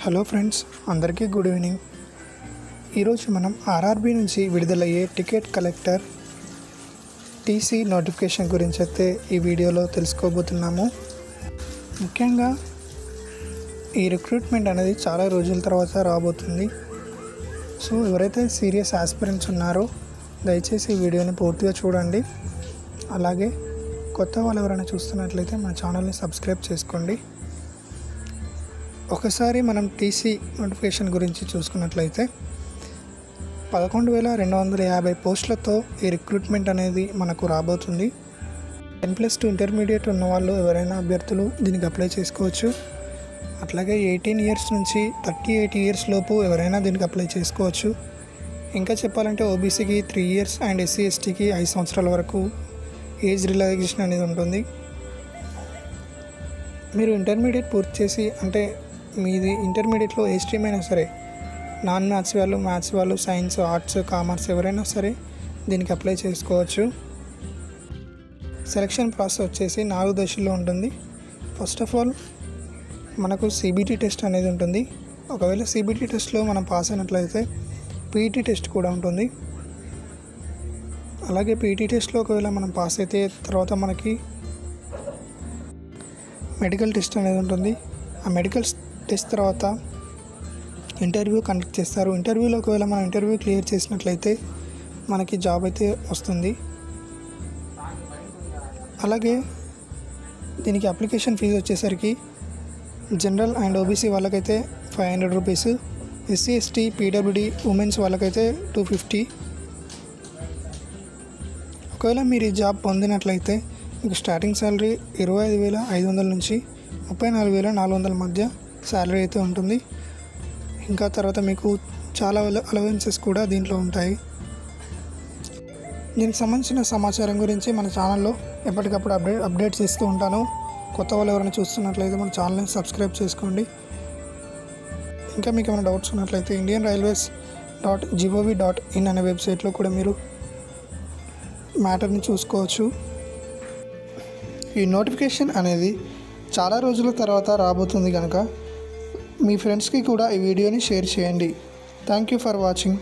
Hello friends, అందరికీ good evening. ఈరోజు మనం ఆర్ఆర్బీ నుంచి విడుదలయ్యే టికెట్ కలెక్టర్ టీసీ నోటిఫికేషన్ గురించి అయితే ఈ వీడియోలో తెలుసుకోబోతున్నాము. ముఖ్యంగా ఈ రిక్రూట్మెంట్ అనేది చాలా రోజుల తర్వాత రాబోతుంది. సో ఎవరైతే సీరియస్ ఆస్పిరెంట్స్ ఉన్నారో దయచేసి ఈ వీడియోని పూర్తిగా చూడండి. అలాగే కొత్త వాళ్ళు ఎవరైనా చూస్తున్నట్లయితే మా ఛానల్ని సబ్స్క్రైబ్ చేసుకోండి. ఒకసారి మనం టీసీ నోటిఫికేషన్ గురించి చూసుకున్నట్లయితే 11,250 పోస్టులతో ఈ రిక్రూట్మెంట్ అనేది మనకు రాబోతుంది. 10+2 ఇంటర్మీడియట్ ఉన్న వాళ్ళు ఎవరైనా అభ్యర్థులు దీనికి అప్లై చేసుకోవచ్చు. అట్లాగే 18 ఇయర్స్ నుంచి 38 ఇయర్స్ లోపు ఎవరైనా దీనికి అప్లై చేసుకోవచ్చు. ఇంకా చెప్పాలంటే ఓబీసీకి 3 ఇయర్స్ అండ్ ఎస్సీ ఎస్టీకి 5 సంవత్సరాల వరకు ఏజ్ రిలాక్సేషన్ అనేది ఉంటుంది. మీరు ఇంటర్మీడియట్ పూర్తి చేసి, అంటే మీది ఇంటర్మీడియట్లో ఏ స్ట్రీమ్ అయినా సరే, నాన్ మ్యాథ్స్ వాళ్ళు, మ్యాథ్స్ వాళ్ళు, సైన్స్, ఆర్ట్స్, కామర్స్ ఎవరైనా సరే దీనికి అప్లై చేసుకోవచ్చు. సెలక్షన్ ప్రాసెస్ వచ్చేసి 4 దశల్లో ఉంటుంది. ఫస్ట్ ఆఫ్ ఆల్ మనకు సిబిటి టెస్ట్ అనేది ఉంటుంది. ఒకవేళ సిబిటి టెస్ట్లో మనం పాస్ అయినట్లయితే పీఈటీ టెస్ట్ కూడా ఉంటుంది. అలాగే పీఈటీ టెస్ట్లో ఒకవేళ మనం పాస్ అయితే తర్వాత మనకి మెడికల్ టెస్ట్ అనేది ఉంటుంది. ఆ మెడికల్ టెస్ట్ తర్వాత ఇంటర్వ్యూ కండక్ట్ చేస్తారు. ఇంటర్వ్యూలో ఒకవేళ మనం ఇంటర్వ్యూ క్లియర్ చేసినట్లయితే మనకి జాబ్ అయితే వస్తుంది. అలాగే దీనికి అప్లికేషన్ ఫీజు వచ్చేసరికి జనరల్ అండ్ ఓబీసీ వాళ్ళకైతే 500 rupees, SC ST PWD women's వాళ్ళకైతే 250. ఒకవేళ మీరు ఈ జాబ్ పొందినట్లయితే మీకు స్టార్టింగ్ శాలరీ 25,500 నుంచి 34,400 మధ్య శాలరీ అయితే ఉంటుంది. ఇంకా తర్వాత మీకు చాలా అలవెన్సెస్ కూడా దీంట్లో ఉంటాయి. దీనికి సంబంధించిన సమాచారం గురించి మన ఛానల్లో ఎప్పటికప్పుడు అప్డేట్స్ ఇస్తూ ఉంటాను. కొత్త వాళ్ళు ఎవరైనా చూస్తున్నట్లయితే మన ఛానల్ని సబ్స్క్రైబ్ చేసుకోండి. ఇంకా మీకు ఏమైనా డౌట్స్ ఉన్నట్లయితే indianrailways.gov.in అనే వెబ్సైట్లో కూడా మీరు మ్యాటర్ని చూసుకోవచ్చు. ఈ నోటిఫికేషన్ అనేది చాలా రోజుల తర్వాత రాబోతుంది కనుక మీ ఫ్రెండ్స్కి కూడా ఈ వీడియోని షేర్ చేయండి. Thank you for watching.